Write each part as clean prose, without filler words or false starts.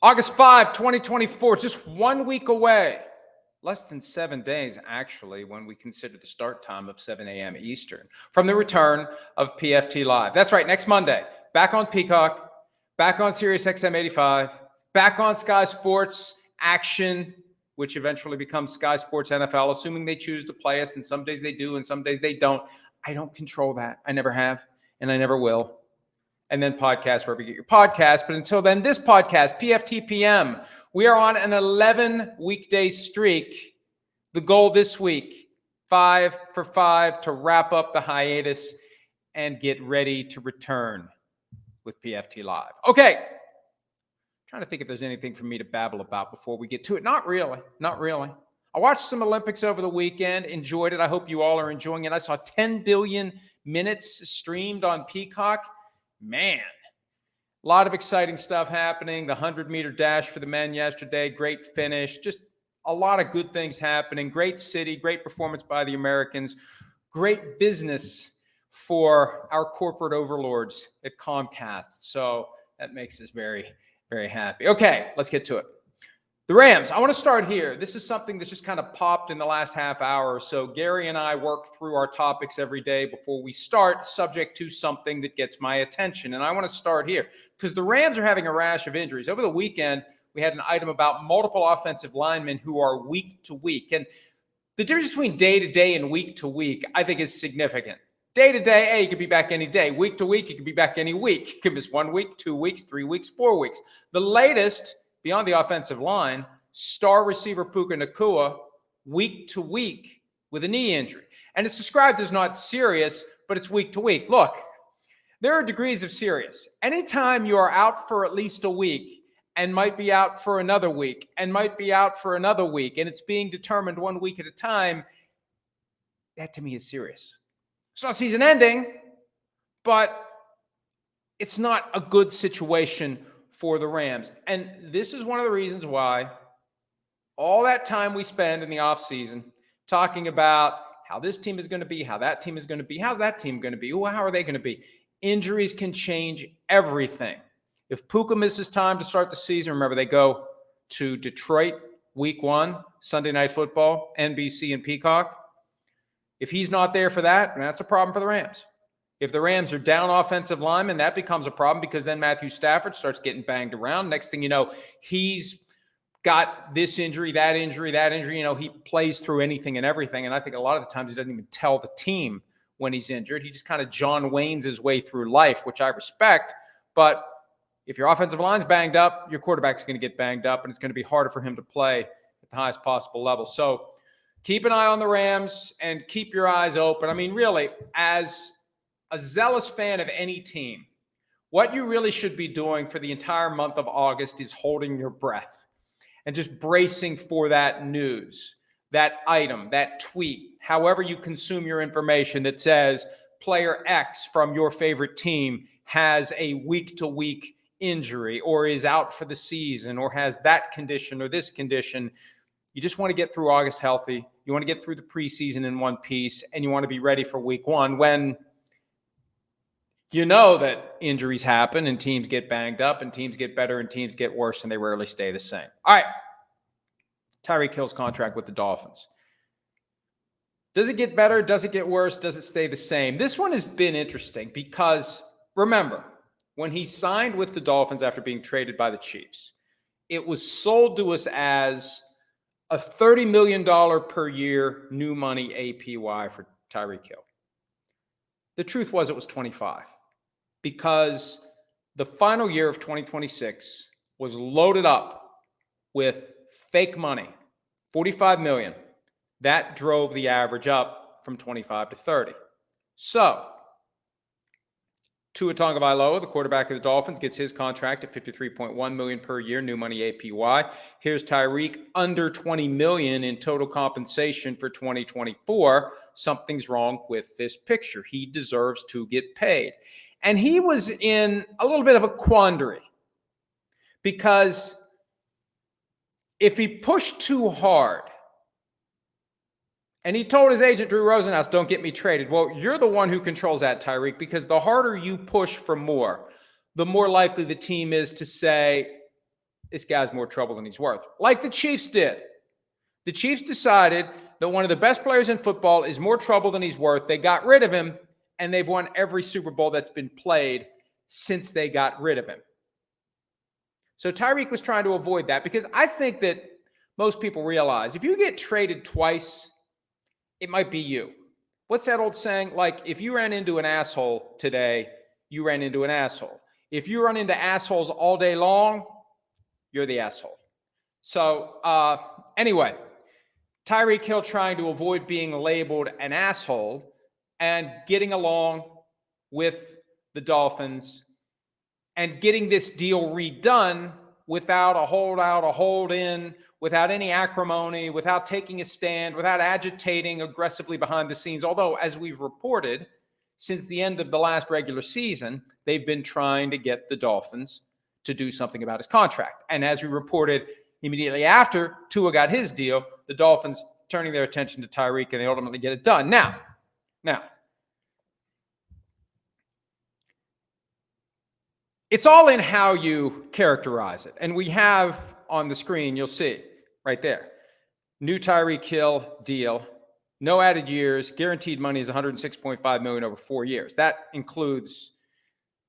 August 5, 2024, just 1 week away. Less than 7 days, actually, when we consider the start time of 7 a.m. Eastern from the return of PFT Live. That's right, next Monday, back on Peacock, back on Sirius XM 85, back on Sky Sports Action, which eventually becomes Sky Sports NFL, assuming they choose to play us, and some days they do and some days they don't. I don't control that. I never have, and I never will. And then podcast wherever you get your podcast. But until then, this podcast, PFT PM, we are on an 11-weekday streak. The goal this week, 5 for 5 to wrap up the hiatus and get ready to return with PFT Live. Okay. Trying to think if there's anything for me to babble about before we get to it. Not really. I watched some Olympics over the weekend, enjoyed it. I hope you all are enjoying it. I saw 10 billion minutes streamed on Peacock. Man, a lot of exciting stuff happening. The 100-meter dash for the men yesterday, great finish. Just a lot of good things happening. Great city, great performance by the Americans. Great business for our corporate overlords at Comcast. So that makes us very, very happy. Okay, let's get to it. The Rams, I want to start here. This is something that's just kind of popped in the last half hour or so. Gary and I work through our topics every day before we start, subject to something that gets my attention. And I want to start here because the Rams are having a rash of injuries. Over the weekend, we had an item about multiple offensive linemen who are week to week. And the difference between day to day and week to week, I think, is significant. Day to day, hey, you could be back any day. Week to week, you could be back any week. You could miss 1 week, 2 weeks, 3 weeks, 4 weeks. The latest, beyond the offensive line, star receiver Puka Nacua, week to week with a knee injury. And it's described as not serious, but it's week to week. Look, there are degrees of serious. Anytime you are out for at least a week and might be out for another week and might be out for another week, and it's being determined 1 week at a time, that to me is serious. It's not season ending, but it's not a good situation for the Rams. And this is one of the reasons why all that time we spend in the offseason talking about how this team is going to be, how that team is going to be, how's that team going to be, how are they going to be? Injuries can change everything. If Puka misses time to start the season, remember they go to Detroit week 1, Sunday Night Football, NBC and Peacock. If he's not there for that, that's a problem for the Rams. If the Rams are down offensive linemen, that becomes a problem because then Matthew Stafford starts getting banged around. Next thing you know, he's got this injury, that injury, that injury. You know, he plays through anything and everything. And I think a lot of the times he doesn't even tell the team when he's injured. He just kind of John Wayne's his way through life, which I respect. But if your offensive line's banged up, your quarterback's going to get banged up, and it's going to be harder for him to play at the highest possible level. So keep an eye on the Rams and keep your eyes open. I mean, really, as a zealous fan of any team, what you really should be doing for the entire month of August is holding your breath and just bracing for that news, that item, that tweet, however you consume your information that says player X from your favorite team has a week-to-week injury or is out for the season or has that condition or this condition. You just want to get through August healthy. You want to get through the preseason in one piece, and you want to be ready for week 1 when you know that injuries happen and teams get banged up and teams get better and teams get worse, and they rarely stay the same. All right. Tyreek Hill's contract with the Dolphins. Does it get better? Does it get worse? Does it stay the same? This one has been interesting because, remember, when he signed with the Dolphins after being traded by the Chiefs, it was sold to us as a $30 million per year new money APY for Tyreek Hill. The truth was it was 25 because the final year of 2026 was loaded up with fake money, $45 million. That drove the average up from 25 to 30. So Tua Tagovailoa, the quarterback of the Dolphins, gets his contract at $53.1 million per year, new money APY. Here's Tyreek, under $20 million in total compensation for 2024. Something's wrong with this picture. He deserves to get paid. And he was in a little bit of a quandary because if he pushed too hard, and he told his agent, Drew Rosenhaus, don't get me traded. Well, you're the one who controls that, Tyreek, because the harder you push for more, the more likely the team is to say, this guy's more trouble than he's worth. Like the Chiefs did. The Chiefs decided that one of the best players in football is more trouble than he's worth. They got rid of him, and they've won every Super Bowl that's been played since they got rid of him. So Tyreek was trying to avoid that, because I think that most people realize if you get traded twice, it might be you. What's that old saying? Like, if you ran into an asshole today, you ran into an asshole. If you run into assholes all day long, you're the asshole. So anyway, Tyreek Hill trying to avoid being labeled an asshole and getting along with the Dolphins and getting this deal redone without a holdout, a hold-in, without any acrimony, without taking a stand, without agitating aggressively behind the scenes. Although, as we've reported, since the end of the last regular season, they've been trying to get the Dolphins to do something about his contract. And as we reported immediately after Tua got his deal, the Dolphins turning their attention to Tyreek, and they ultimately get it done. Now, it's all in how you characterize it. And we have on the screen, you'll see right there, new Tyreek Hill deal, no added years, guaranteed money is $106.5 million over 4 years. That includes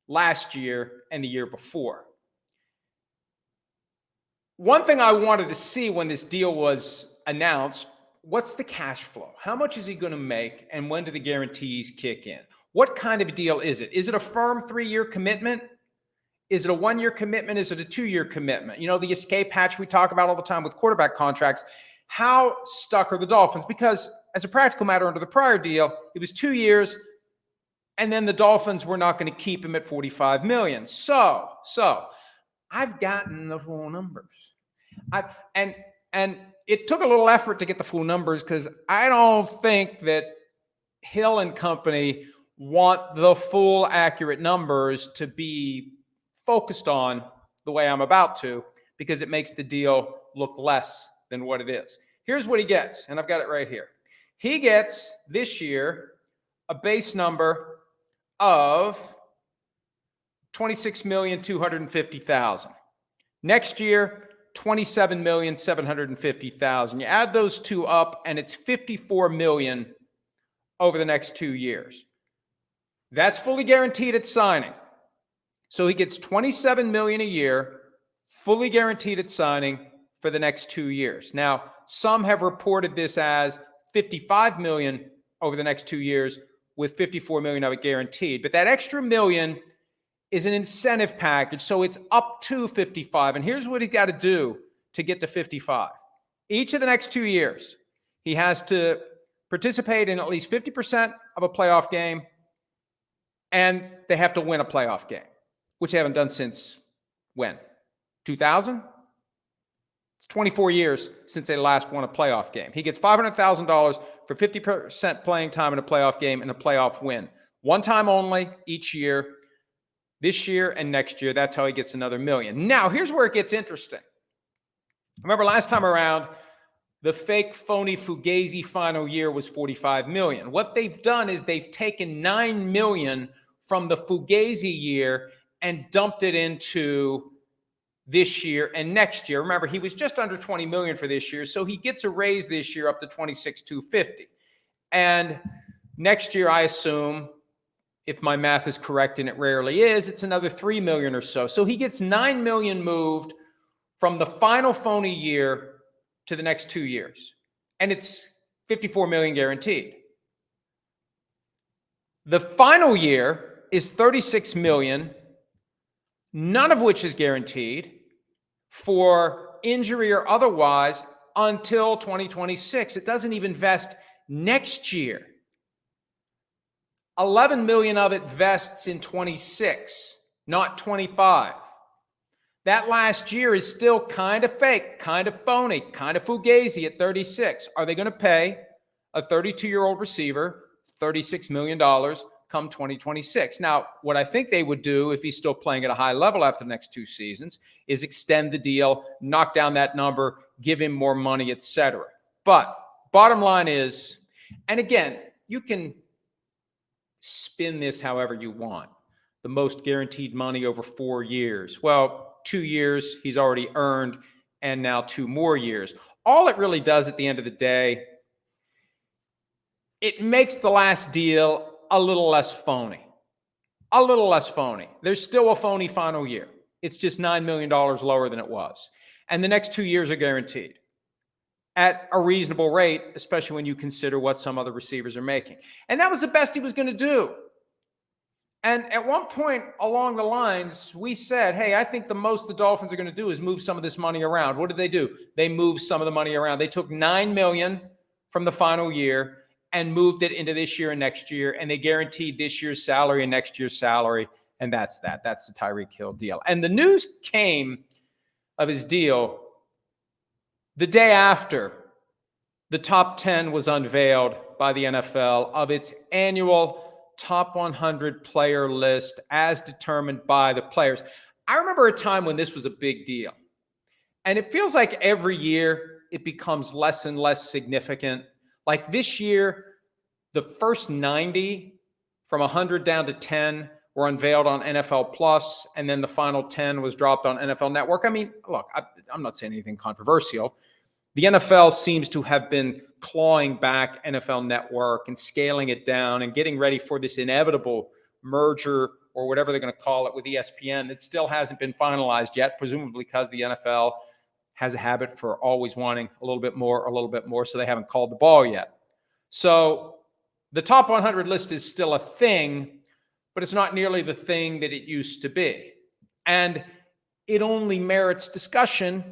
last year and the year before. One thing I wanted to see when this deal was announced, what's the cash flow? How much is he going to make, and when do the guarantees kick in? What kind of a deal is it? Is it a firm 3-year commitment? Is it a 1-year commitment? Is it a 2-year commitment? You know, the escape hatch we talk about all the time with quarterback contracts. How stuck are the Dolphins? Because as a practical matter, under the prior deal, it was 2 years, and then the Dolphins were not going to keep him at $45 million. So I've gotten the full numbers. And it took a little effort to get the full numbers, because I don't think that Hill and company want the full accurate numbers to be focused on the way I'm about to, because it makes the deal look less than what it is. Here's what he gets, and I've got it right here. He gets this year a base number of $26,250,000. Next year, $27,750,000. You add those two up, and it's $54 million over the next 2 years. That's fully guaranteed at signing. So he gets $27 million a year, fully guaranteed at signing for the next 2 years. Now, some have reported this as $55 million over the next 2 years, with $54 million of it guaranteed. But that extra million is an incentive package, so it's up to 55. And here's what he's got to do to get to 55. Each of the next 2 years, he has to participate in at least 50% of a playoff game, and they have to win a playoff game, which they haven't done since when? 2000? It's 24 years since they last won a playoff game. He gets $500,000 for 50% playing time in a playoff game and a playoff win. One time only each year. This year and next year, that's how he gets another million. Now, here's where it gets interesting. Remember last time around, the fake, phony Fugazi final year was $45 million. What they've done is they've taken $9 million from the Fugazi year and dumped it into this year and next year. Remember, he was just under $20 million for this year, so he gets a raise this year up to $26,250. And next year, I assume, if my math is correct, and it rarely is, it's another $3 million or so. So he gets $9 million moved from the final phony year to the next 2 years. And it's $54 million guaranteed. The final year is $36 million, none of which is guaranteed for injury or otherwise until 2026. It doesn't even vest next year. $11 million of it vests in 26, not 25. That last year is still kind of fake, kind of phony, kind of fugazi at 36. Are they going to pay a 32-year-old receiver $36 million come 2026? Now, what I think they would do if he's still playing at a high level after the next 2 seasons is extend the deal, knock down that number, give him more money, etc. But bottom line is, and again, you can spin this however you want. The most guaranteed money over 4 years. Well, 2 years he's already earned, and now 2 more years. All it really does at the end of the day, it makes the last deal a little less phony. A little less phony. There's still a phony final year. It's just $9 million lower than it was. And the next 2 years are guaranteed at a reasonable rate, especially when you consider what some other receivers are making. And that was the best he was going to do. And at one point along the lines, we said, hey, I think the most the Dolphins are going to do is move some of this money around. What did they do? They moved some of the money around. They took $9 million from the final year and moved it into this year and next year, and they guaranteed this year's salary and next year's salary, and that's that. That's the Tyreek Hill deal. And the news came of his deal the day after the top 10 was unveiled by the NFL of its annual top 100 player list as determined by the players. I remember a time when this was a big deal. And it feels like every year it becomes less and less significant. Like this year, the first 90 from 100 down to 10 were unveiled on NFL Plus, and then the final 10 was dropped on NFL Network. I mean, look, I'm not saying anything controversial. The NFL seems to have been clawing back NFL Network and scaling it down and getting ready for this inevitable merger or whatever they're going to call it with ESPN that still hasn't been finalized yet, presumably because the NFL has a habit for always wanting a little bit more, so they haven't called the ball yet. So the top 100 list is still a thing, but it's not nearly the thing that it used to be. And it only merits discussion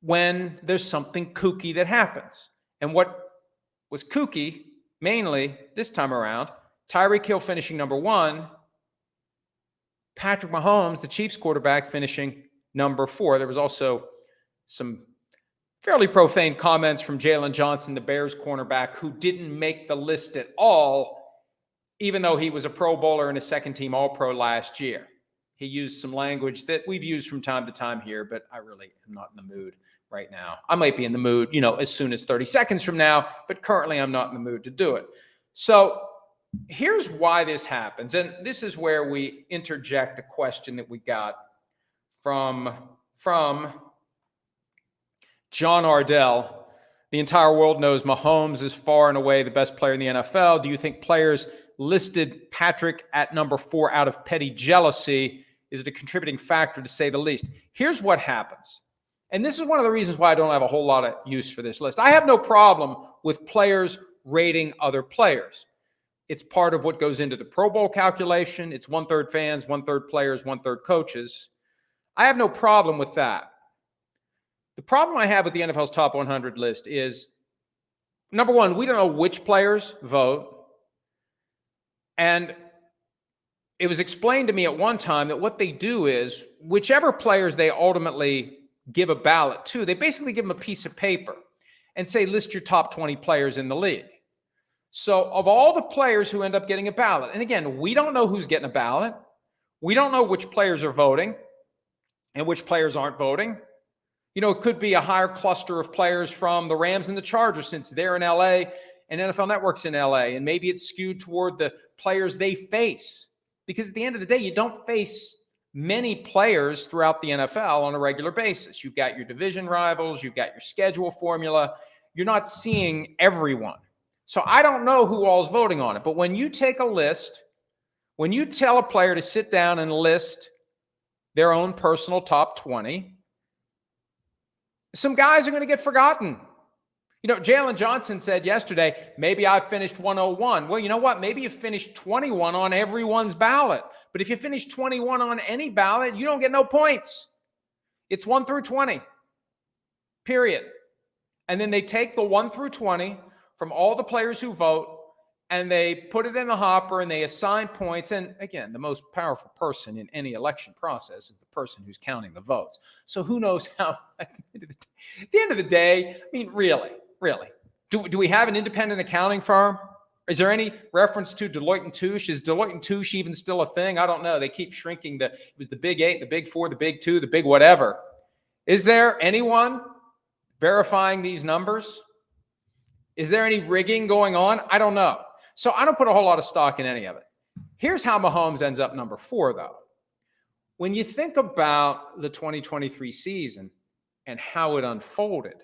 when there's something kooky that happens. And what was kooky, mainly this time around, Tyreek Hill finishing number 1, Patrick Mahomes, the Chiefs quarterback, finishing number 4. There was also some fairly profane comments from Jalen Johnson, the Bears cornerback, who didn't make the list at all, even though he was a Pro Bowler and a second-team All-Pro last year. He used some language that we've used from time to time here, but I really am not in the mood right now. I might be in the mood, as soon as 30 seconds from now, but currently I'm not in the mood to do it. So here's why this happens. And this is where we interject a question that we got from John Ardell. The entire world knows Mahomes is far and away the best player in the NFL. Do you think players listed Patrick at number 4 out of petty jealousy? Is it a contributing factor, to say the least? Here's what happens. And this is one of the reasons why I don't have a whole lot of use for this list. I have no problem with players rating other players. It's part of what goes into the Pro Bowl calculation. It's 1/3 fans, 1/3 players, 1/3 coaches. I have no problem with that. The problem I have with the NFL's top 100 list is, number one, we don't know which players vote. And it was explained to me at one time that what they do is, whichever players they ultimately give a ballot to, they basically give them a piece of paper and say, list your top 20 players in the league. So of all the players who end up getting a ballot, and again, we don't know who's getting a ballot. We don't know which players are voting and which players aren't voting. It could be a higher cluster of players from the Rams and the Chargers, since they're in LA and NFL Network's in LA, and maybe it's skewed toward the players they face. Because at the end of the day, you don't face many players throughout the NFL on a regular basis. You've got your division rivals, you've got your schedule formula. You're not seeing everyone. So I don't know who all is voting on it. But when you take a list, when you tell a player to sit down and list their own personal top 20, some guys are going to get forgotten. Jalen Johnson said yesterday, maybe I finished 101. Well, you know what? Maybe you finished 21 on everyone's ballot. But if you finish 21 on any ballot, you don't get no points. It's 1 through 20, period. And then they take the 1 through 20 from all the players who vote, and they put it in the hopper, and they assign points. And again, the most powerful person in any election process is the person who's counting the votes. So who knows how, at the end of the day, I mean, really, do we have an independent accounting firm? Is there any reference to Deloitte & Touche? Is Deloitte & Touche even still a thing? I don't know. They keep shrinking. It was the Big 8, the Big 4, the Big 2, the Big whatever. Is there anyone verifying these numbers? Is there any rigging going on? I don't know. So I don't put a whole lot of stock in any of it. Here's how Mahomes ends up number 4, though. when you think about the 2023 season and how it unfolded,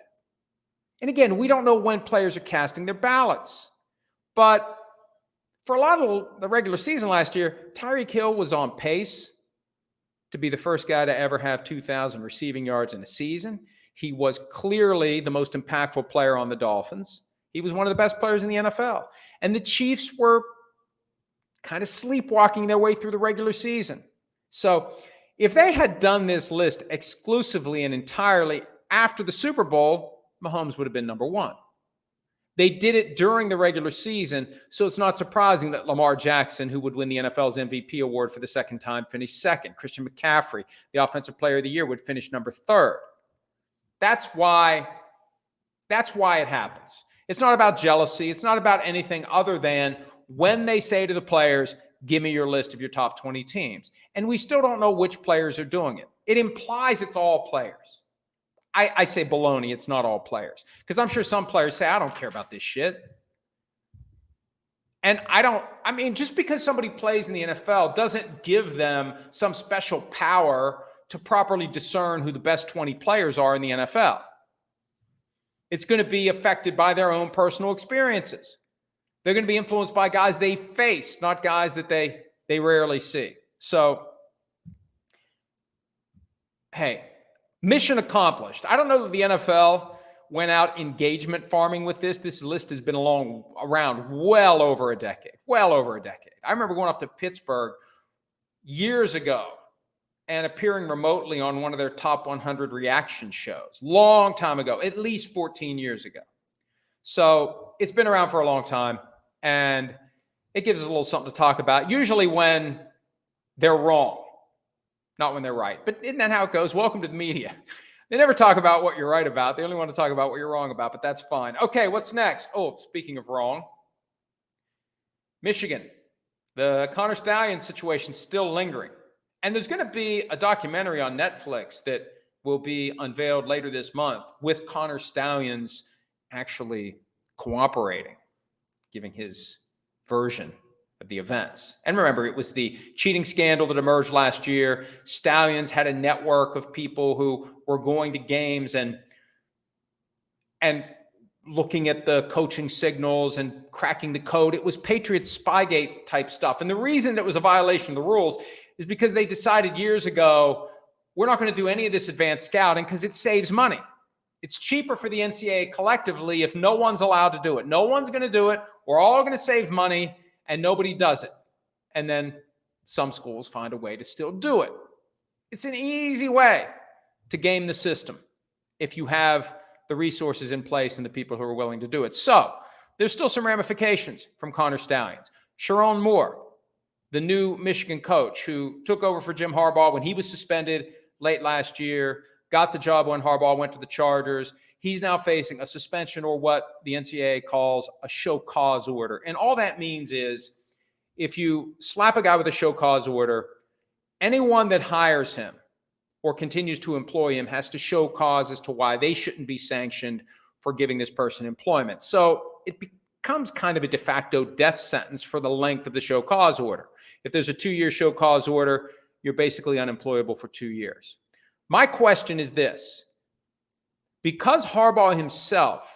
and again, we don't know when players are casting their ballots, but for a lot of the regular season last year, Tyreek Hill was on pace to be the first guy to ever have 2,000 receiving yards in a season. He was clearly the most impactful player on the Dolphins. He was one of the best players in the NFL. And the Chiefs were kind of sleepwalking their way through the regular season. So if they had done this list exclusively and entirely after the Super Bowl, Mahomes would have been number one. They did it during the regular season, so it's not surprising that Lamar Jackson, who would win the NFL's MVP award for the second time, finished second. Christian McCaffrey, the Offensive Player of the Year, would finish number third. That's why it happens. It's not about jealousy. It's not about anything other than when they say to the players, give me your list of your top 20 teams. And we still don't know which players are doing it. It implies it's all players. I say baloney, it's not all players. Because I'm sure some players say, I don't care about this shit. And just because somebody plays in the NFL doesn't give them some special power to properly discern who the best 20 players are in the NFL. It's going to be affected by their own personal experiences. They're going to be influenced by guys they face, not guys that they rarely see. So, hey, mission accomplished. I don't know that the NFL went out engagement farming with this. This list has been around well over a decade. I remember going up to Pittsburgh years ago and appearing remotely on one of their top 100 reaction shows. Long time ago, at least 14 years ago. So it's been around for a long time, and it gives us a little something to talk about, usually when they're wrong. Not when they're right. But isn't that how it goes? Welcome to the media. They never talk about what you're right about. They only want to talk about what you're wrong about, but that's fine. Okay, what's next? Oh, speaking of wrong, Michigan. The Connor Stallions situation still lingering. And there's going to be a documentary on Netflix that will be unveiled later this month with Connor Stallions actually cooperating, giving his version of the events. And remember, it was the cheating scandal that emerged last year. Stallions had a network of people who were going to games and looking at the coaching signals and cracking the code. It was Patriots Spygate type stuff. And the reason it was a violation of the rules is because they decided years ago, we're not going to do any of this advanced scouting because it saves money. It's cheaper for the NCAA collectively if no one's allowed to do it. No one's going to do it. We're all going to save money. And nobody does it. And then some schools find a way to still do it. It's an easy way to game the system if you have the resources in place and the people who are willing to do it. So there's still some ramifications from Connor Stallions. Sherrone Moore, the new Michigan coach who took over for Jim Harbaugh when he was suspended late last year, got the job when Harbaugh went to the Chargers. He's now facing a suspension, or what the NCAA calls a show cause order. And all that means is if you slap a guy with a show cause order, anyone that hires him or continues to employ him has to show cause as to why they shouldn't be sanctioned for giving this person employment. So it becomes kind of a de facto death sentence for the length of the show cause order. If there's a 2-year show cause order, you're basically unemployable for 2 years. My question is this. Because Harbaugh himself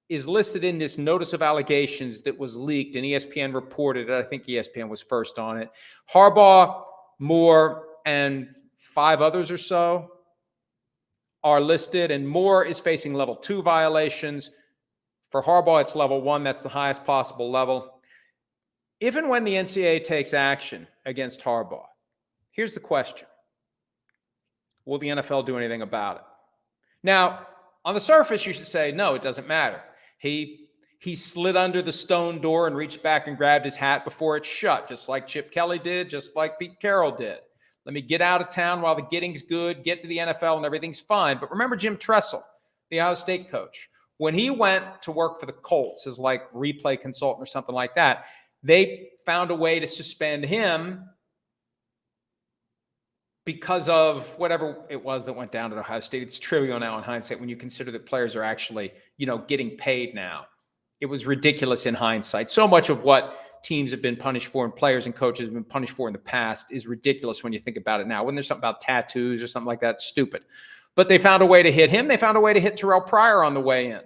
is listed in this notice of allegations that was leaked and ESPN reported it, I think ESPN was first on it, Harbaugh, Moore, and 5 others or so are listed, and Moore is facing level 2 violations. For Harbaugh, it's level 1. That's the highest possible level. If and when the NCAA takes action against Harbaugh, here's the question. Will the NFL do anything about it? Now, on the surface, you should say, no, it doesn't matter. He slid under the stone door and reached back and grabbed his hat before it shut, just like Chip Kelly did, just like Pete Carroll did. Let me get out of town while the getting's good, get to the NFL, and everything's fine. But remember Jim Tressel, the Ohio State coach. When he went to work for the Colts as like replay consultant or something like that, they found a way to suspend him because of whatever it was that went down at Ohio State. It's trivial now in hindsight when you consider that players are actually, getting paid now. It was ridiculous in hindsight. So much of what teams have been punished for and players and coaches have been punished for in the past is ridiculous when you think about it now. When there's something about tattoos or something like that, stupid. But they found a way to hit him. They found a way to hit Terrell Pryor on the way in.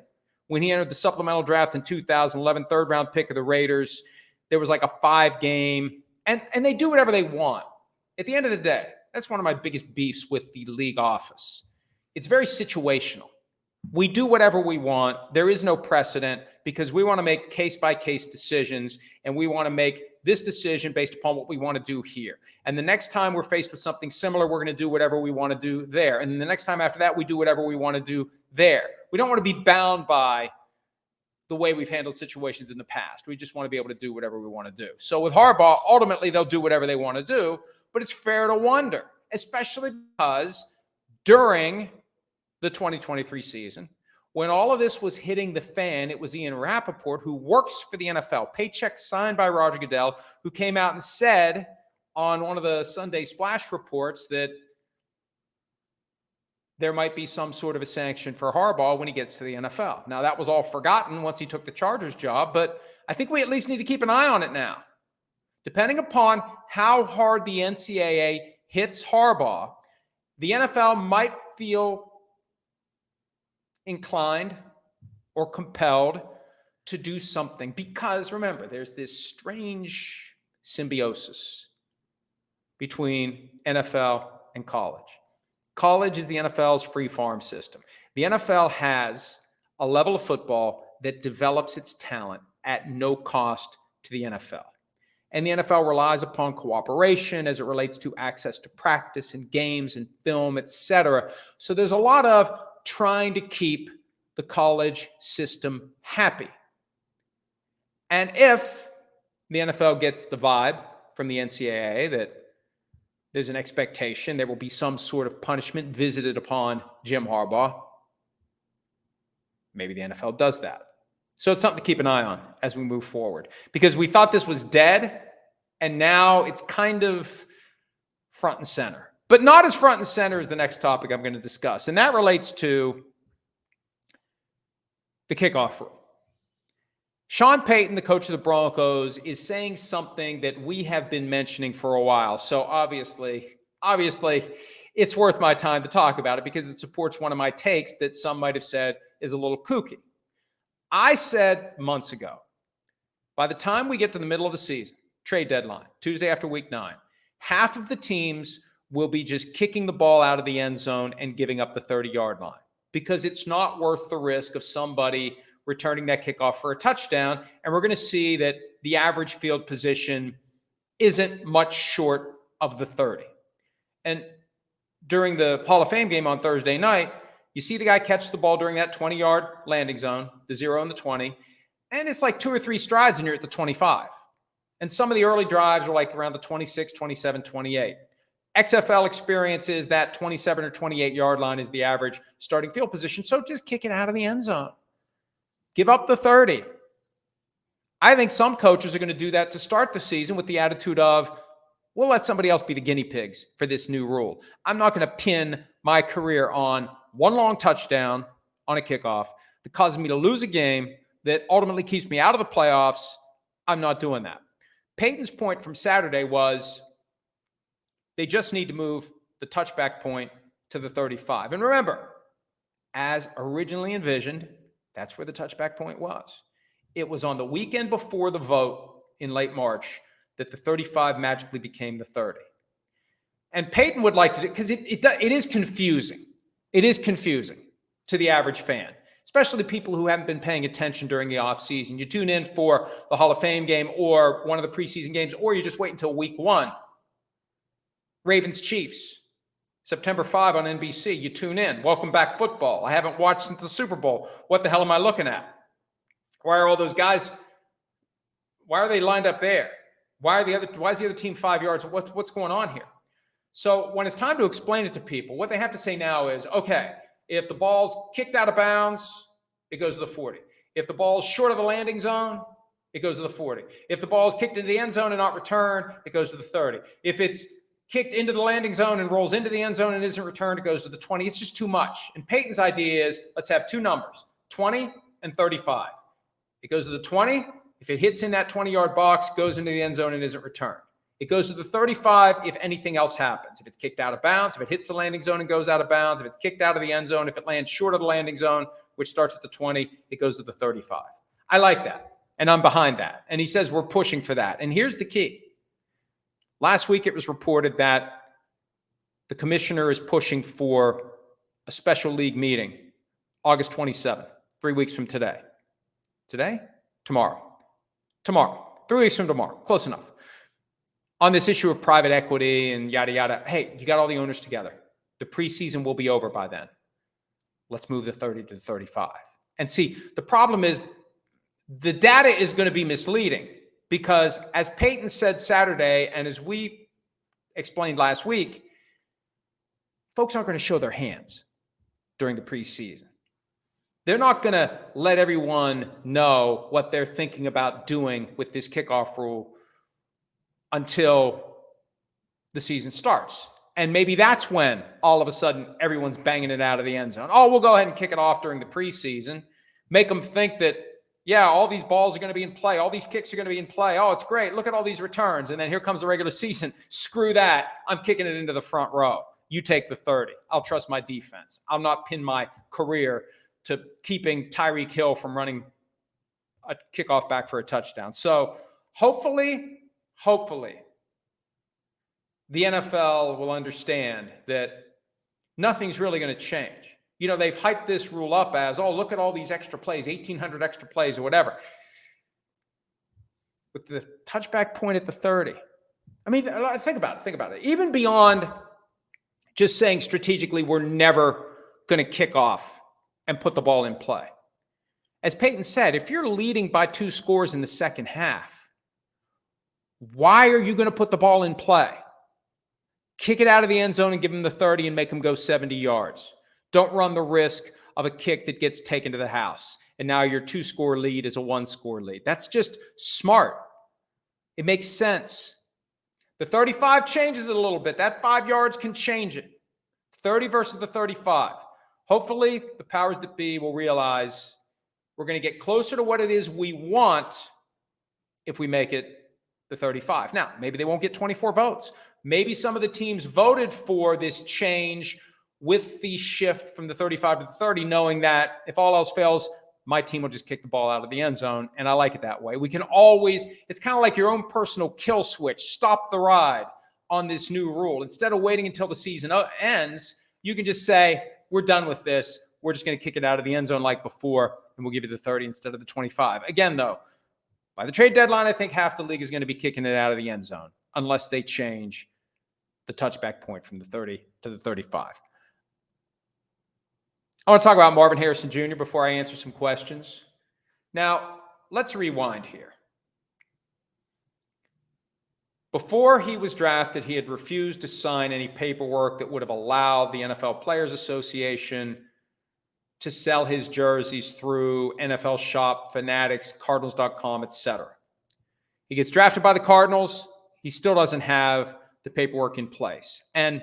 When he entered the supplemental draft in 2011, third-round pick of the Raiders, there was like a 5-game, and they do whatever they want. At the end of the day, that's one of my biggest beefs with the league office. It's very situational. We do whatever we want. There is no precedent because we want to make case-by-case decisions, and we want to make this decision based upon what we want to do here. And the next time we're faced with something similar, we're going to do whatever we want to do there. And the next time after that, we do whatever we want to do there. We don't want to be bound by the way we've handled situations in the past. We just want to be able to do whatever we want to do. So with Harbaugh, ultimately, they'll do whatever they want to do, but it's fair to wonder, especially because during the 2023 season, when all of this was hitting the fan, it was Ian Rappaport, who works for the NFL, paycheck signed by Roger Goodell, who came out and said on one of the Sunday Splash reports that there might be some sort of a sanction for Harbaugh when he gets to the NFL. Now, that was all forgotten once he took the Chargers job, but I think we at least need to keep an eye on it now. Depending upon how hard the NCAA hits Harbaugh, the NFL might feel inclined or compelled to do something because, remember, there's this strange symbiosis between NFL and college. College is the NFL's free farm system. The NFL has a level of football that develops its talent at no cost to the NFL. And the NFL relies upon cooperation as it relates to access to practice and games and film, etc. So there's a lot of trying to keep the college system happy. And if the NFL gets the vibe from the NCAA that there's an expectation there will be some sort of punishment visited upon Jim Harbaugh, maybe the NFL does that. So it's something to keep an eye on as we move forward, because we thought this was dead, and now it's kind of front and center. But not as front and center as the next topic I'm going to discuss, and that relates to the kickoff rule. Sean Payton, the coach of the Broncos, is saying something that we have been mentioning for a while. So obviously, it's worth my time to talk about it because it supports one of my takes that some might have said is a little kooky. I said months ago, by the time we get to the middle of the season, trade deadline, Tuesday after week 9, half of the teams will be just kicking the ball out of the end zone and giving up the 30-yard line because it's not worth the risk of somebody returning that kickoff for a touchdown. And we're going to see that the average field position isn't much short of the 30. And during the Hall of Fame game on Thursday night, you see the guy catch the ball during that 20-yard landing zone, the 0 and the 20, and it's like 2 or 3 strides and you're at the 25. And some of the early drives are like around the 26, 27, 28. XFL experiences that 27 or 28-yard line is the average starting field position. So just kick it out of the end zone. Give up the 30. I think some coaches are going to do that to start the season with the attitude of, we'll let somebody else be the guinea pigs for this new rule. I'm not going to pin my career on one long touchdown on a kickoff that causes me to lose a game that ultimately keeps me out of the playoffs. I'm not doing that. Payton's point from Saturday was they just need to move the touchback point to the 35. And remember, as originally envisioned, that's where the touchback point was. It was on the weekend before the vote in late March that the 35 magically became the 30. And Payton would like to do, because it is confusing. It is confusing to the average fan, especially people who haven't been paying attention during the offseason. You tune in for the Hall of Fame game or one of the preseason games, or you just wait until week 1. Ravens-Chiefs, September 5 on NBC. You tune in. Welcome back football. I haven't watched since the Super Bowl. What the hell am I looking at? Why are all those guys, why are they lined up there? Why is the other team 5 yards? What's going on here? So when it's time to explain it to people, what they have to say now is, okay, if the ball's kicked out of bounds, it goes to the 40. If the ball's short of the landing zone, it goes to the 40. If the ball is kicked into the end zone and not returned, it goes to the 30. If it's kicked into the landing zone and rolls into the end zone and isn't returned, it goes to the 20. It's just too much. And Payton's idea is, let's have 2 numbers, 20 and 35. It goes to the 20 If it hits in that 20-yard box, goes into the end zone and isn't returned. It goes to the 35 if anything else happens. If it's kicked out of bounds, if it hits the landing zone and goes out of bounds, if it's kicked out of the end zone, if it lands short of the landing zone, which starts at the 20, it goes to the 35. I like that, and I'm behind that. And he says we're pushing for that. And here's the key. Last week it was reported that the commissioner is pushing for a special league meeting August 27th, 3 weeks from today. Today? Tomorrow. 3 weeks from tomorrow. Close enough. On this issue of private equity and yada, yada. Hey, you got all the owners together. The preseason will be over by then. Let's move the 30 to the 35. And see, the problem is the data is going to be misleading because as Payton said Saturday and as we explained last week, folks aren't going to show their hands during the preseason. They're not going to let everyone know what they're thinking about doing with this kickoff rule until the season starts. And maybe that's when all of a sudden everyone's banging it out of the end zone. Oh, we'll go ahead and kick it off during the preseason. Make them think that, yeah, all these balls are going to be in play. All these kicks are going to be in play. Oh, it's great. Look at all these returns. And then here comes the regular season. Screw that. I'm kicking it into the front row. You take the 30. I'll trust my defense. I'll not pin my career to keeping Tyreek Hill from running a kickoff back for a touchdown. So hopefully, the NFL will understand that nothing's really going to change. You know, they've hyped this rule up as, oh, look at all these extra plays, 1,800 extra plays or whatever. With the touchback point at the 30. I mean, think about it. Even beyond just saying strategically, we're never going to kick off and put the ball in play. As Payton said, if you're leading by 2 scores in the second half, why are you going to put the ball in play? Kick it out of the end zone and give them the 30 and make them go 70 yards. Don't run the risk of a kick that gets taken to the house. And now your 2-score lead is a 1-score lead. That's just smart. It makes sense. The 35 changes it a little bit. That 5 yards can change it. 30 versus the 35. Hopefully, the powers that be will realize we're going to get closer to what it is we want if we make it the 35. Now, maybe they won't get 24 votes. Maybe some of the teams voted for this change with the shift from the 35 to the 30, knowing that if all else fails, my team will just kick the ball out of the end zone, and I like it that way. We can always, it's kind of like your own personal kill switch, stop the ride on this new rule. Instead of waiting until the season ends, you can just say, we're done with this. We're just going to kick it out of the end zone like before, and we'll give you the 30 instead of the 25. Again, though, by the trade deadline, I think half the league is going to be kicking it out of the end zone unless they change the touchback point from the 30 to the 35. I want to talk about Marvin Harrison Jr. before I answer some questions. Now, let's rewind here. Before he was drafted, he had refused to sign any paperwork that would have allowed the NFL Players Association to sell his jerseys through NFL Shop, Fanatics, Cardinals.com, etc. He gets drafted by the Cardinals. He still doesn't have the paperwork in place. And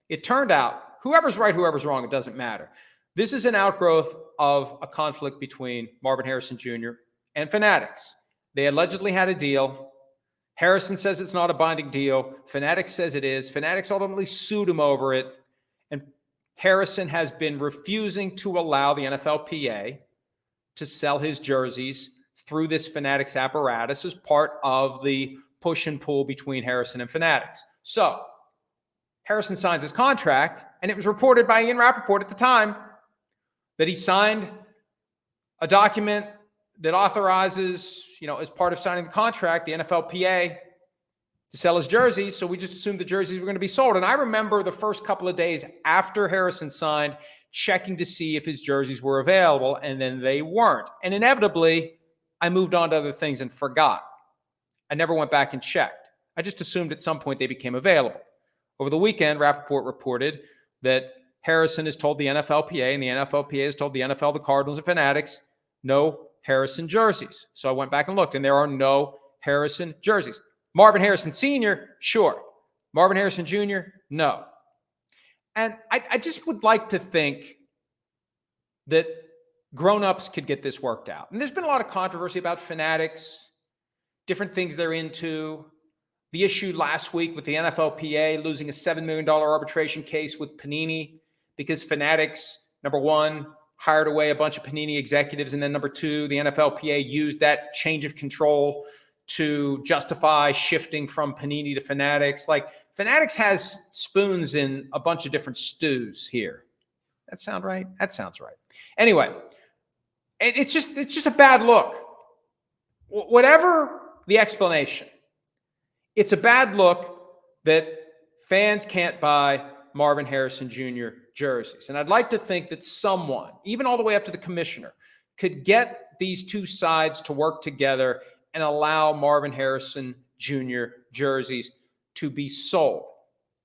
it turned out, whoever's right, whoever's wrong, it doesn't matter. This is an outgrowth of a conflict between Marvin Harrison Jr. and Fanatics. They allegedly had a deal. Harrison says it's not a binding deal. Fanatics says it is. Fanatics ultimately sued him over it. And Harrison has been refusing to allow the NFLPA to sell his jerseys through this Fanatics apparatus as part of the push and pull between Harrison and Fanatics. So Harrison signs his contract, and it was reported by Ian Rappaport at the time that he signed a document that authorizes, as part of signing the contract, the NFLPA to sell his jerseys. So we just assumed the jerseys were going to be sold. And I remember the first couple of days after Harrison signed, checking to see if his jerseys were available, and then they weren't. And inevitably, I moved on to other things and forgot. I never went back and checked. I just assumed at some point they became available. Over the weekend, Rappaport reported that Harrison has told the NFLPA, and the NFLPA has told the NFL, the Cardinals, and Fanatics, no Harrison jerseys. So I went back and looked, and there are no Harrison jerseys. Marvin Harrison Sr., sure. Marvin Harrison Jr., no. And I just would like to think that grown-ups could get this worked out. And there's been a lot of controversy about Fanatics different things they're into. The issue last week with the NFLPA losing a $7 million arbitration case with Panini because Fanatics, number one, hired away a bunch of Panini executives, and then number two, the NFLPA used that change of control to justify shifting from Panini to Fanatics. Like, Fanatics has spoons in a bunch of different stews here. That sound right? That sounds right. Anyway, it's just a bad look. Whatever the explanation, it's a bad look that fans can't buy Marvin Harrison Jr. jerseys. And I'd like to think that someone, even all the way up to the commissioner, could get these two sides to work together and allow Marvin Harrison Jr. jerseys to be sold,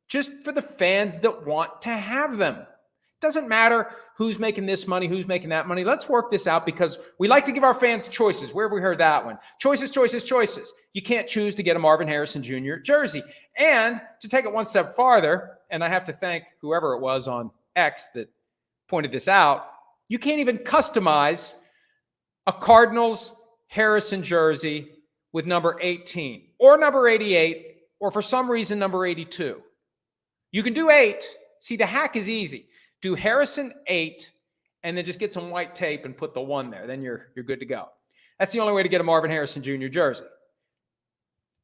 just for the fans that want to have them. Doesn't matter who's making this money, who's making that money. Let's work this out, because we like to give our fans choices. Where have we heard that one? Choices, choices, choices. You can't choose to get a Marvin Harrison Jr. jersey. And to take it one step farther, and I have to thank whoever it was on X that pointed this out, you can't even customize a Cardinals Harrison jersey with number 18 or number 88, or for some reason, number 82. You can do 8. See, the hack is easy. Do Harrison 8 and then just get some white tape and put the 1 there. Then you're good to go. That's the only way to get a Marvin Harrison Jr. jersey.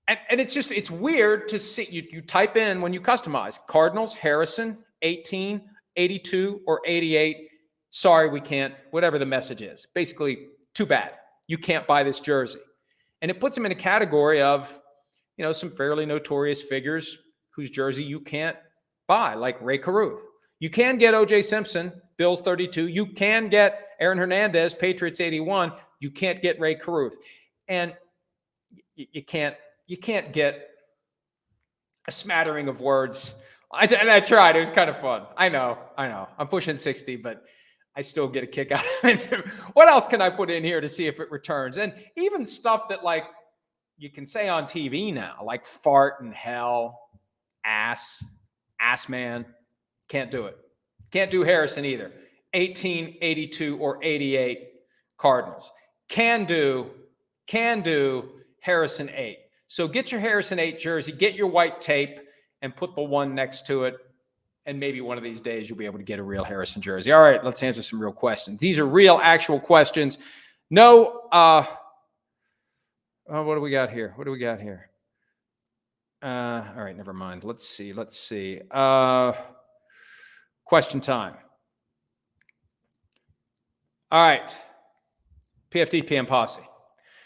And it's weird to see, you type in when you customize Cardinals, Harrison, 18, 82, or 88. Sorry, we can't, whatever the message is. Basically, too bad. You can't buy this jersey. And it puts him in a category of, some fairly notorious figures whose jersey you can't buy, like Ray Caruth. You can get O.J. Simpson, Bills 32. You can get Aaron Hernandez, Patriots 81. You can't get Ray Caruth. And you can't get a smattering of words. I tried. It was kind of fun. I know. I'm pushing 60, but I still get a kick out of it. What else can I put in here to see if it returns? And even stuff that, like, you can say on TV now, like fart and hell, ass man. Can't do it. Can't do Harrison either. 18, 82, or 88 Cardinals. Can do Harrison 8. So get your Harrison 8 jersey, get your white tape, and put the 1 next to it. And maybe one of these days you'll be able to get a real Harrison jersey. All right, let's answer some real questions. These are real, actual questions. No, what do we got here? All right, never mind. Let's see. Question time. All right. PFT PM Posse.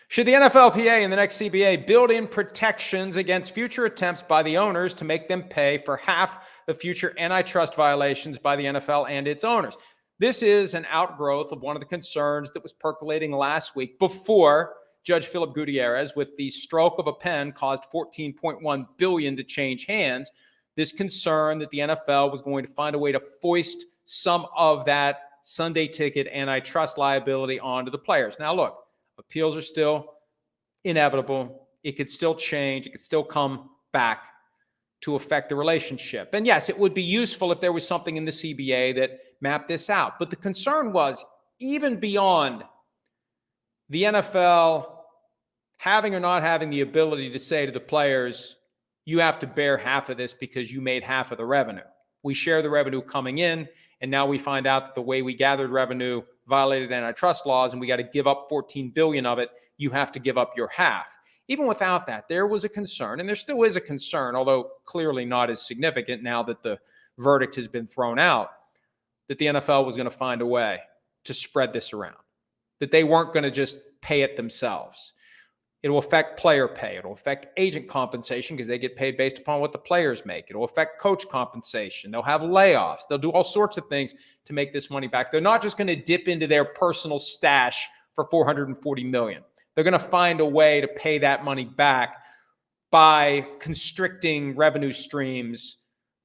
Should the NFLPA and the next CBA build in protections against future attempts by the owners to make them pay for half the future antitrust violations by the NFL and its owners? This is an outgrowth of one of the concerns that was percolating last week before Judge Philip Gutierrez, with the stroke of a pen, caused $14.1 billion to change hands. This concern that the NFL was going to find a way to foist some of that Sunday ticket antitrust liability onto the players. Now, look, appeals are still inevitable. It could still change. It could still come back to affect the relationship. And yes, it would be useful if there was something in the CBA that mapped this out. But the concern was, even beyond the NFL having or not having the ability to say to the players, you have to bear half of this because you made half of the revenue. We share the revenue coming in, and now we find out that the way we gathered revenue violated antitrust laws, and we got to give up $14 billion of it. You have to give up your half. Even without that, there was a concern, and there still is a concern, although clearly not as significant now that the verdict has been thrown out, that the NFL was going to find a way to spread this around, that they weren't going to just pay it themselves. It will affect player pay. It will affect agent compensation because they get paid based upon what the players make. It will affect coach compensation. They'll have layoffs. They'll do all sorts of things to make this money back. They're not just going to dip into their personal stash for $440 million. They're going to find a way to pay that money back by constricting revenue streams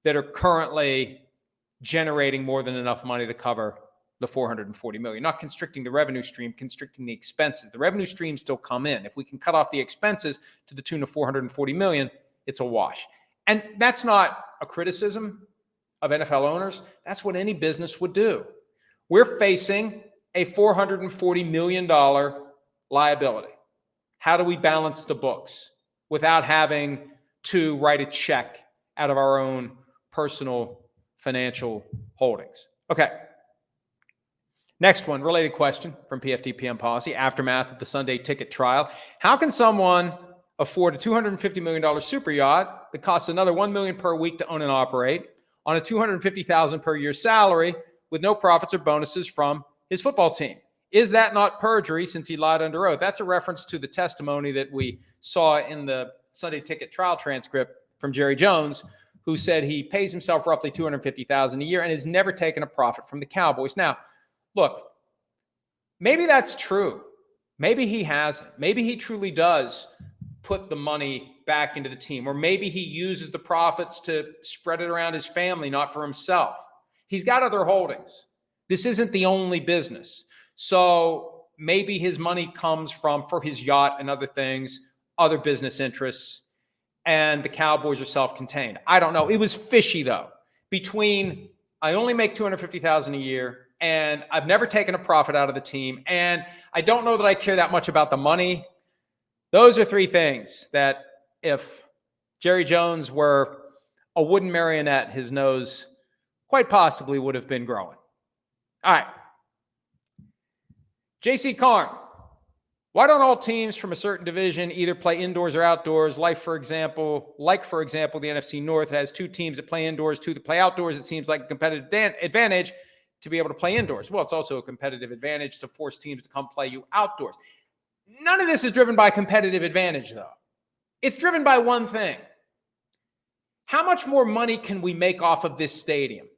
that are currently generating more than enough money to cover the $440 million. Not constricting the revenue stream, constricting the expenses. The revenue streams still come in. If we can cut off the expenses to the tune of $440 million, it's a wash. And that's not a criticism of NFL owners. That's what any business would do. We're facing a $440 million liability. How do we balance the books without having to write a check out of our own personal financial holdings? Okay. Next one, related question from PFT PM Policy, aftermath of the Sunday ticket trial. How can someone afford a $250 million super yacht that costs another $1 million per week to own and operate on a $250,000 per year salary with no profits or bonuses from his football team? Is that not perjury since he lied under oath? That's a reference to the testimony that we saw in the Sunday ticket trial transcript from Jerry Jones, who said he pays himself roughly $250,000 a year and has never taken a profit from the Cowboys. Now, look, maybe that's true. Maybe he hasn't. Maybe he truly does put the money back into the team, or maybe he uses the profits to spread it around his family, not for himself. He's got other holdings. This isn't the only business. So maybe his money comes from, for his yacht and other things, other business interests, and the Cowboys are self-contained. I don't know. It was fishy, though. Between I only make $250,000 a year, and I've never taken a profit out of the team, and I don't know that I care that much about the money. Those are three things that if Jerry Jones were a wooden marionette, his nose quite possibly would have been growing. All right. J.C. Carm, why don't all teams from a certain division either play indoors or outdoors? Like, for example, the NFC North has two teams that play indoors, two that play outdoors. It seems like a competitive advantage to be able to play indoors. Well, it's also a competitive advantage to force teams to come play you outdoors. None of this is driven by competitive advantage, though. It's driven by one thing. How much more money can we make off of this stadium?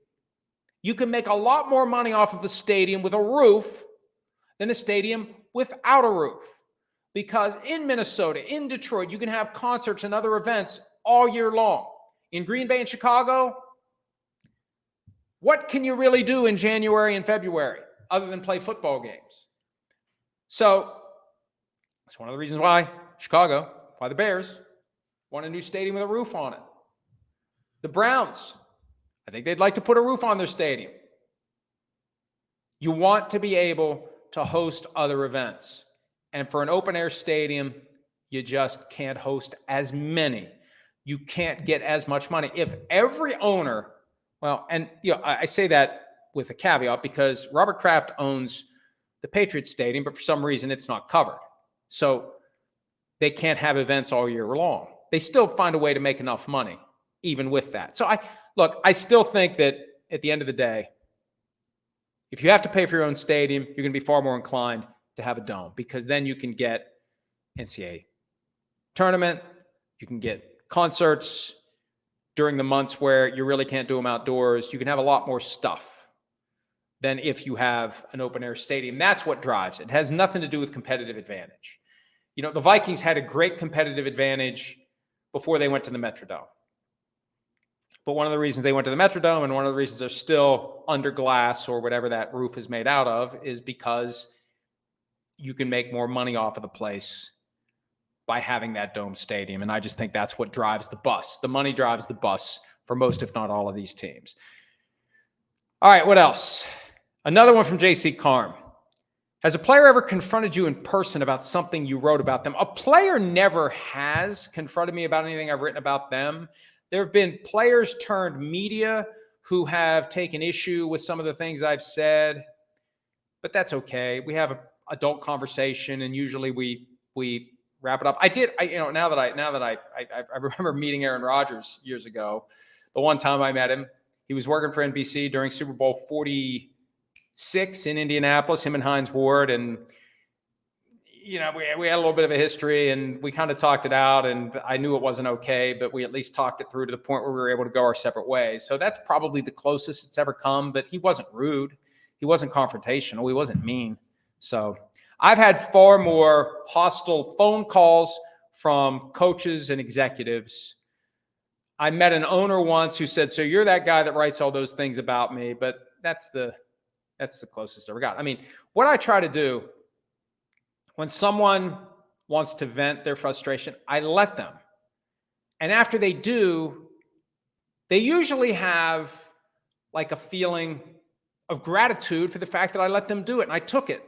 You can make a lot more money off of a stadium with a roof than a stadium without a roof. Because in Minnesota, in Detroit, you can have concerts and other events all year long. In Green Bay and Chicago, what can you really do in January and February other than play football games? So that's one of the reasons why the Bears want a new stadium with a roof on it. The Browns, I think they'd like to put a roof on their stadium. You want to be able to host other events. And for an open-air stadium, you just can't host as many. You can't get as much money. If every owner, I say that with a caveat because Robert Kraft owns the Patriots Stadium, but for some reason it's not covered. So they can't have events all year long. They still find a way to make enough money, even with that. So I still think that at the end of the day, if you have to pay for your own stadium, you're going to be far more inclined to have a dome because then you can get NCAA tournament, you can get concerts during the months where you really can't do them outdoors. You can have a lot more stuff than if you have an open-air stadium. That's what drives it. It has nothing to do with competitive advantage. You know, the Vikings had a great competitive advantage before they went to the Metrodome. But one of the reasons they went to the Metrodome and one of the reasons they're still under glass or whatever that roof is made out of is because you can make more money off of the place by having that dome stadium. And I just think that's what drives the bus. The money drives the bus for most, if not all, of these teams. All right, what else? Another one from J.C. Carm. Has a player ever confronted you in person about something you wrote about them? A player never has confronted me about anything I've written about them. There have been players turned media who have taken issue with some of the things I've said, but that's okay. We have an adult conversation, and usually we wrap it up. Now that I remember meeting Aaron Rodgers years ago. The one time I met him, he was working for NBC during Super Bowl 46 in Indianapolis, him and Hines Ward, and we had a little bit of a history and we kind of talked it out, and I knew it wasn't okay, but we at least talked it through to the point where we were able to go our separate ways. So that's probably the closest it's ever come, but he wasn't rude. He wasn't confrontational. He wasn't mean. So I've had far more hostile phone calls from coaches and executives. I met an owner once who said, "So you're that guy that writes all those things about me," but that's the closest I ever got. I mean, what I try to do when someone wants to vent their frustration, I let them. And after they do, they usually have like a feeling of gratitude for the fact that I let them do it. And I took it.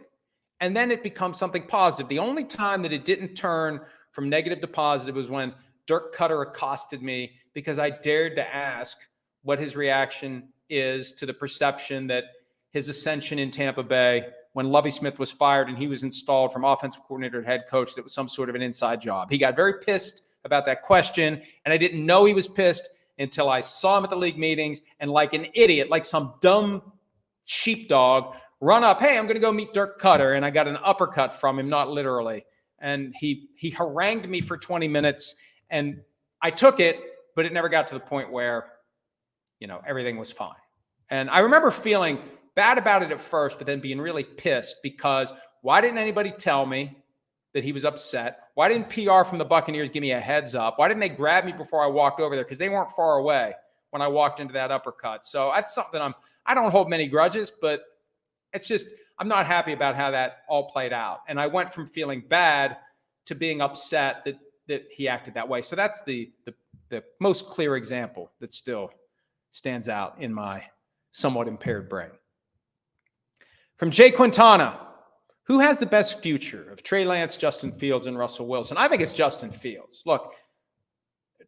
And then it becomes something positive. The only time that it didn't turn from negative to positive was when Dirk Cutter accosted me because I dared to ask what his reaction is to the perception that his ascension in Tampa Bay, when Lovie Smith was fired and he was installed from offensive coordinator to head coach, that was some sort of an inside job. He got very pissed about that question, and I didn't know he was pissed until I saw him at the league meetings and, like an idiot, like some dumb sheepdog, run up, hey, I'm going to go meet Dirk Cutter, and I got an uppercut from him, not literally. And he harangued me for 20 minutes, and I took it, but it never got to the point where, everything was fine. And I remember feeling bad about it at first, but then being really pissed because why didn't anybody tell me that he was upset? Why didn't PR from the Buccaneers give me a heads up? Why didn't they grab me before I walked over there? Because they weren't far away when I walked into that uppercut. So that's something I don't hold many grudges, but it's just, I'm not happy about how that all played out. And I went from feeling bad to being upset that he acted that way. So that's the most clear example that still stands out in my somewhat impaired brain. From Jay Quintana, who has the best future of Trey Lance, Justin Fields, and Russell Wilson? I think it's Justin Fields. Look,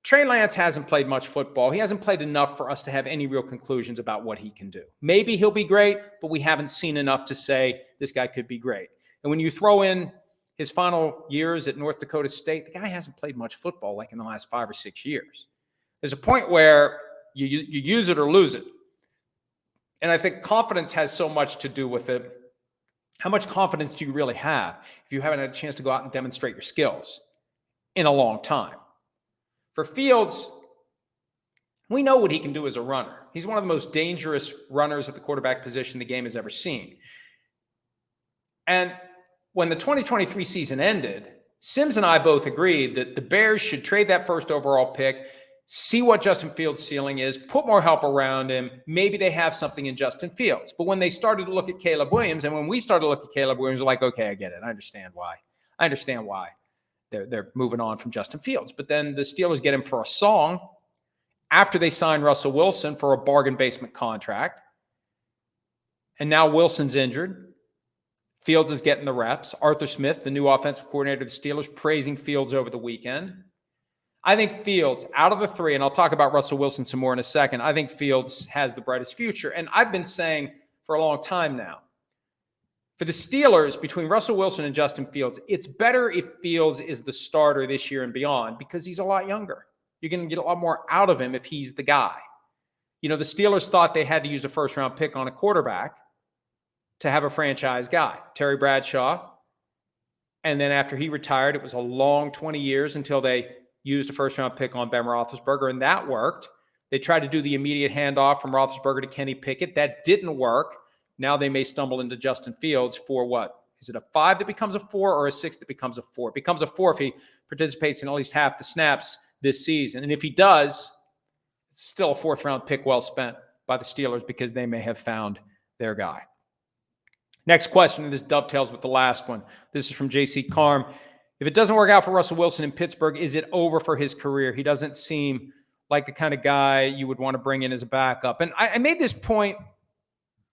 Trey Lance hasn't played much football. He hasn't played enough for us to have any real conclusions about what he can do. Maybe he'll be great, but we haven't seen enough to say this guy could be great. And when you throw in his final years at North Dakota State, the guy hasn't played much football like in the last 5 or 6 years. There's a point where you use it or lose it. And I think confidence has so much to do with it. How much confidence do you really have if you haven't had a chance to go out and demonstrate your skills in a long time? For Fields, we know what he can do as a runner. He's one of the most dangerous runners at the quarterback position the game has ever seen. And when the 2023 season ended, Sims and I both agreed that the Bears should trade that first overall pick, see what Justin Fields' ceiling is, put more help around him. Maybe they have something in Justin Fields. But when they started to look at Caleb Williams, and when we started to look at Caleb Williams, we're like, okay, I get it. I understand why they're moving on from Justin Fields. But then the Steelers get him for a song after they signed Russell Wilson for a bargain basement contract. And now Wilson's injured. Fields is getting the reps. Arthur Smith, the new offensive coordinator of the Steelers, praising Fields over the weekend. I think Fields, out of the three, and I'll talk about Russell Wilson some more in a second, I think Fields has the brightest future. And I've been saying for a long time now, for the Steelers, between Russell Wilson and Justin Fields, it's better if Fields is the starter this year and beyond because he's a lot younger. You're going to get a lot more out of him if he's the guy. The Steelers thought they had to use a first-round pick on a quarterback to have a franchise guy, Terry Bradshaw. And then after he retired, it was a long 20 years until they used a first-round pick on Ben Roethlisberger, and that worked. They tried to do the immediate handoff from Roethlisberger to Kenny Pickett. That didn't work. Now they may stumble into Justin Fields for what? Is it a 5 that becomes a 4 or a 6 that becomes a 4? It becomes a 4 if he participates in at least half the snaps this season. And if he does, it's still a fourth-round pick well spent by the Steelers because they may have found their guy. Next question, and this dovetails with the last one. This is from JC Carm. If it doesn't work out for Russell Wilson in Pittsburgh, is it over for his career? He doesn't seem like the kind of guy you would want to bring in as a backup. And I made this point,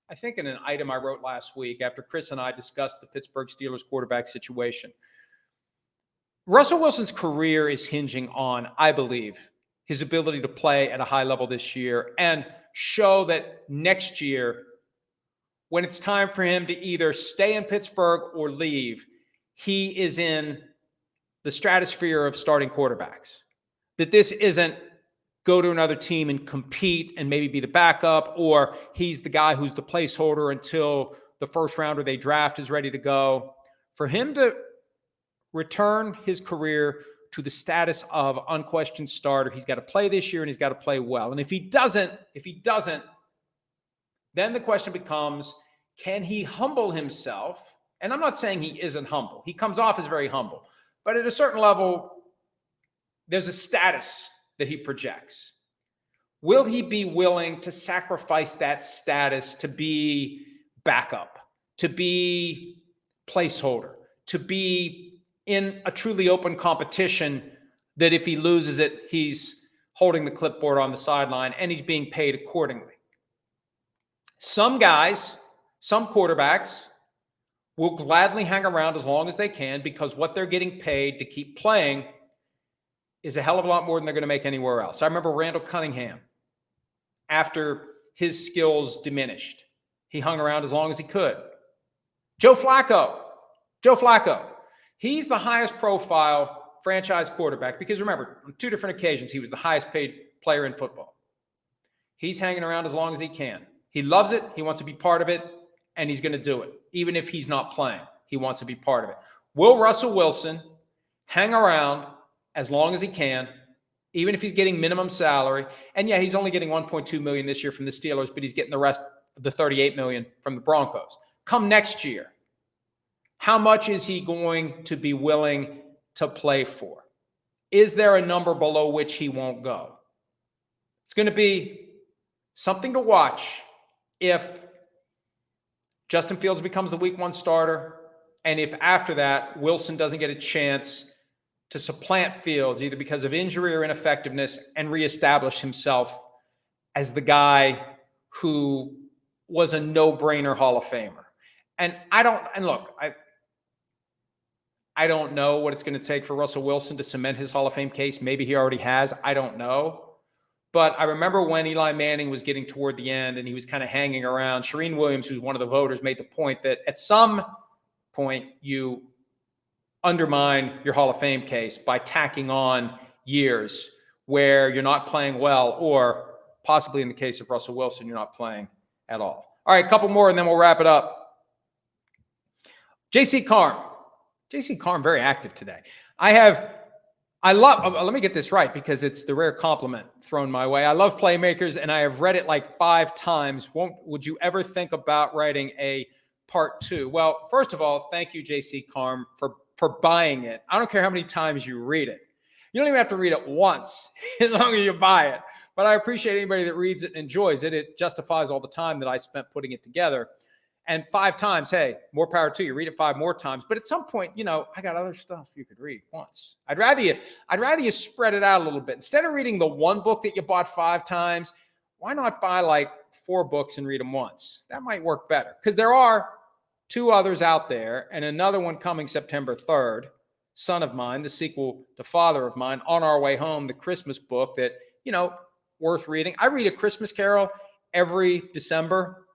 I think, in an item I wrote last week after Chris and I discussed the Pittsburgh Steelers quarterback situation. Russell Wilson's career is hinging on, I believe, his ability to play at a high level this year and show that next year, when it's time for him to either stay in Pittsburgh or leave, he is in the stratosphere of starting quarterbacks. That this isn't go to another team and compete and maybe be the backup, or he's the guy who's the placeholder until the first rounder they draft is ready to go. For him to return his career to the status of unquestioned starter, he's got to play this year and he's got to play well. And if he doesn't, then the question becomes, can he humble himself? And I'm not saying he isn't humble. He comes off as very humble. But at a certain level, there's a status that he projects. Will he be willing to sacrifice that status to be backup, to be placeholder, to be in a truly open competition that if he loses it, he's holding the clipboard on the sideline and he's being paid accordingly? Some guys, some quarterbacks will gladly hang around as long as they can because what they're getting paid to keep playing is a hell of a lot more than they're going to make anywhere else. I remember Randall Cunningham, after his skills diminished, he hung around as long as he could. Joe Flacco, he's the highest profile franchise quarterback because remember, on 2 different occasions, he was the highest paid player in football. He's hanging around as long as he can. He loves it. He wants to be part of it, and he's going to do it. Even if he's not playing, he wants to be part of it. Will Russell Wilson hang around as long as he can, even if he's getting minimum salary? And yeah, he's only getting $1.2 million this year from the Steelers, but he's getting the rest of the $38 million from the Broncos. Come next year, how much is he going to be willing to play for? Is there a number below which he won't go? It's going to be something to watch if Justin Fields becomes the week 1 starter, and if after that Wilson doesn't get a chance to supplant Fields either because of injury or ineffectiveness and reestablish himself as the guy who was a no-brainer Hall of Famer. And I don't know what it's going to take for Russell Wilson to cement his Hall of Fame case. Maybe he already has. I don't know. But I remember when Eli Manning was getting toward the end and he was kind of hanging around, Sherrone Williams, who's one of the voters, made the point that at some point you undermine your Hall of Fame case by tacking on years where you're not playing well, or possibly in the case of Russell Wilson, you're not playing at all. All right, a couple more and then we'll wrap it up. JC Carm, very active today. Let me get this right because it's the rare compliment thrown my way. I love Playmakers and I have read it like 5 times. Would you ever think about writing a part 2? Well, first of all, thank you, JC Carm, for buying it. I don't care how many times you read it. You don't even have to read it once as long as you buy it. But I appreciate anybody that reads it and enjoys it. It justifies all the time that I spent putting it together. And 5 times, hey, more power to you. Read it 5 more times. But at some point, I got other stuff you could read once. I'd rather you spread it out a little bit. Instead of reading the one book that you bought 5 times, why not buy like 4 books and read them once? That might work better. Because there are 2 others out there, and another one coming September 3rd, Son of Mine, the sequel to Father of Mine, On Our Way Home, the Christmas book that, worth reading. I read A Christmas Carol every December.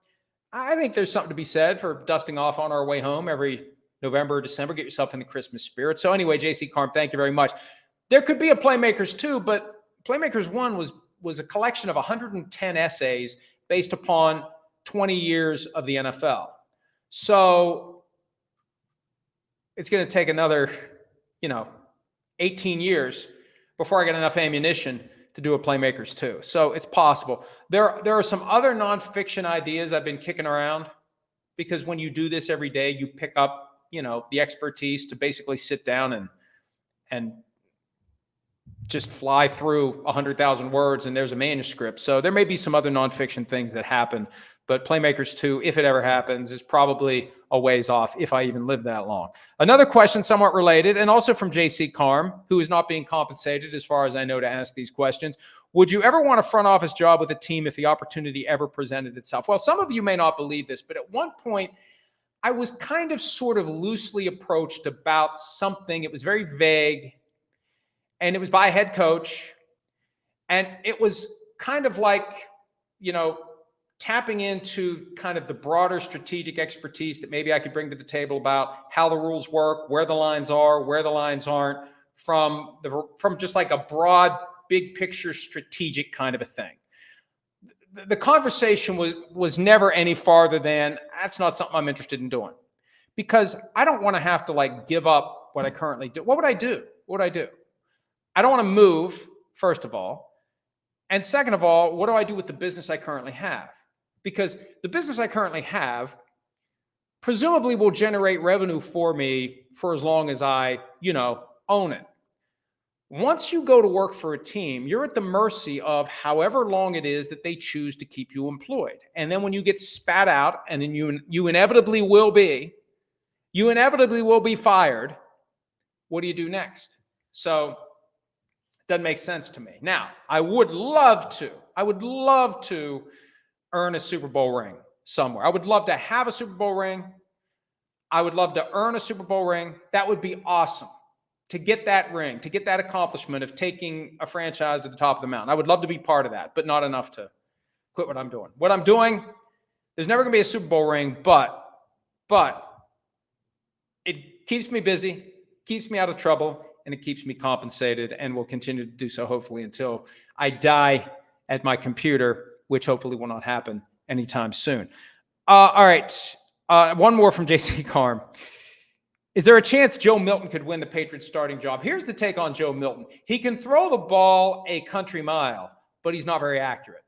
I think there's something to be said for dusting off On Our Way Home every November or December. Get yourself in the Christmas spirit. So anyway, JC Carm, thank you very much. There could be a Playmakers 2, but Playmakers 1 was a collection of 110 essays based upon 20 years of the NFL. So it's going to take another, 18 years before I get enough ammunition to do a Playmakers 2. So it's possible. There are some other nonfiction ideas I've been kicking around because when you do this every day, you pick up, the expertise to basically sit down and just fly through 100,000 words and there's a manuscript. So there may be some other nonfiction things that happen, but Playmakers 2, if it ever happens, is probably a ways off if I even live that long. Another question somewhat related, and also from JC Carm, who is not being compensated as far as I know to ask these questions. Would you ever want a front office job with a team if the opportunity ever presented itself? Well, some of you may not believe this, but at one point I was kind of sort of loosely approached about something. It was very vague, and it was by a head coach, and it was kind of like, tapping into kind of the broader strategic expertise that maybe I could bring to the table about how the rules work, where the lines are, where the lines aren't, from just like a broad, big picture strategic kind of a thing. The conversation was never any farther than, that's not something I'm interested in doing, because I don't want to have to like give up what I currently do. What would I do? I don't want to move, first of all. And second of all, what do I do with the business I currently have? Because the business I currently have presumably will generate revenue for me for as long as I, own it. Once you go to work for a team, you're at the mercy of however long it is that they choose to keep you employed. And then when you get spat out, and then you inevitably will be fired, what do you do next? So it doesn't make sense to me. Now, I would love to earn a Super Bowl ring somewhere. I would love to have a Super Bowl ring. I would love to earn a Super Bowl ring. That would be awesome. To get that ring, to get that accomplishment of taking a franchise to the top of the mountain. I would love to be part of that, but not enough to quit what I'm doing. What I'm doing, there's never going to be a Super Bowl ring, but it keeps me busy, keeps me out of trouble, and it keeps me compensated, and will continue to do so hopefully until I die at my computer, which hopefully will not happen anytime soon. All right. One more from JC Carm. Is there a chance Joe Milton could win the Patriots starting job? Here's the take on Joe Milton. He can throw the ball a country mile, but he's not very accurate.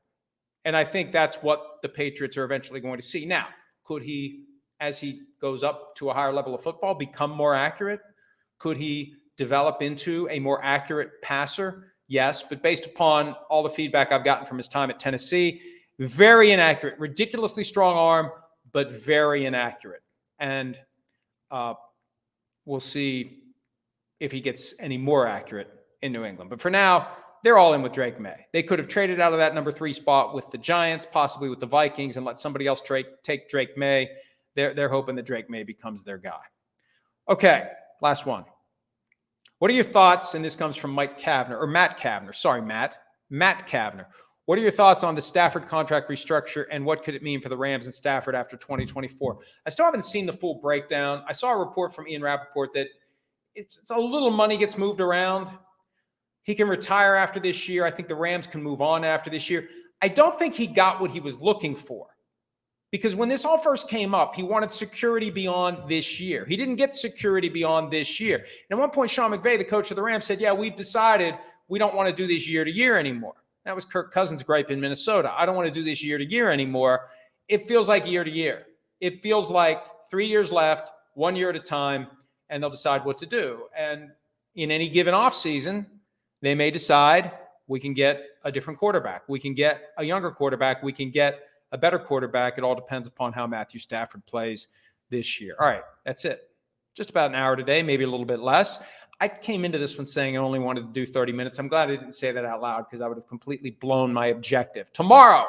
And I think that's what the Patriots are eventually going to see. Now, could he, as he goes up to a higher level of football, become more accurate? Could he develop into a more accurate passer? Yes, but based upon all the feedback I've gotten from his time at Tennessee, very inaccurate, ridiculously strong arm, but very inaccurate. And we'll see if he gets any more accurate in New England. But for now, they're all in with Drake May. They could have traded out of that number 3 spot with the Giants, possibly with the Vikings, and let somebody else take Drake May. They're hoping that Drake May becomes their guy. Okay, last one. What are your thoughts? And this comes from Matt Kavner. Sorry, Matt Kavner. What are your thoughts on the Stafford contract restructure, and what could it mean for the Rams and Stafford after 2024? I still haven't seen the full breakdown. I saw a report from Ian Rappaport that it's a little money gets moved around. He can retire after this year. I think the Rams can move on after this year. I don't think he got what he was looking for, because when this all first came up, he wanted security beyond this year. He didn't get security beyond this year. And at one point, Sean McVay, the coach of the Rams, said, yeah, we've decided we don't want to do this year to year anymore. That was Kirk Cousins' gripe in Minnesota. I don't want to do this year to year anymore. It feels like year to year. It feels like 3 years left, 1 year at a time, and they'll decide what to do. And in any given offseason, they may decide we can get a different quarterback. We can get a younger quarterback. We can get a better quarterback. It all depends upon how Matthew Stafford plays this year. All right, that's it. Just about an hour today, maybe a little bit less. I came into this one saying I only wanted to do 30 minutes. I'm glad I didn't say that out loud, because I would have completely blown my objective. Tomorrow,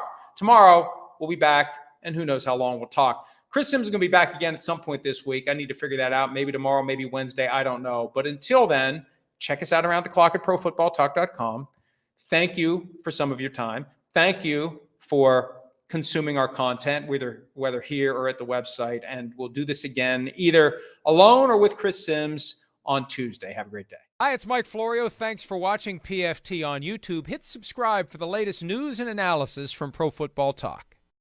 we'll be back, and who knows how long we'll talk. Chris Sims is going to be back again at some point this week. I need to figure that out. Maybe tomorrow, maybe Wednesday. I don't know. But until then, check us out around the clock at ProFootballTalk.com. Thank you for some of your time. Thank you for consuming our content, whether here or at the website. And we'll do this again, either alone or with Chris Sims on Tuesday. Have a great day. Hi, it's Mike Florio. Thanks for watching PFT on YouTube. Hit subscribe for the latest news and analysis from Pro Football Talk.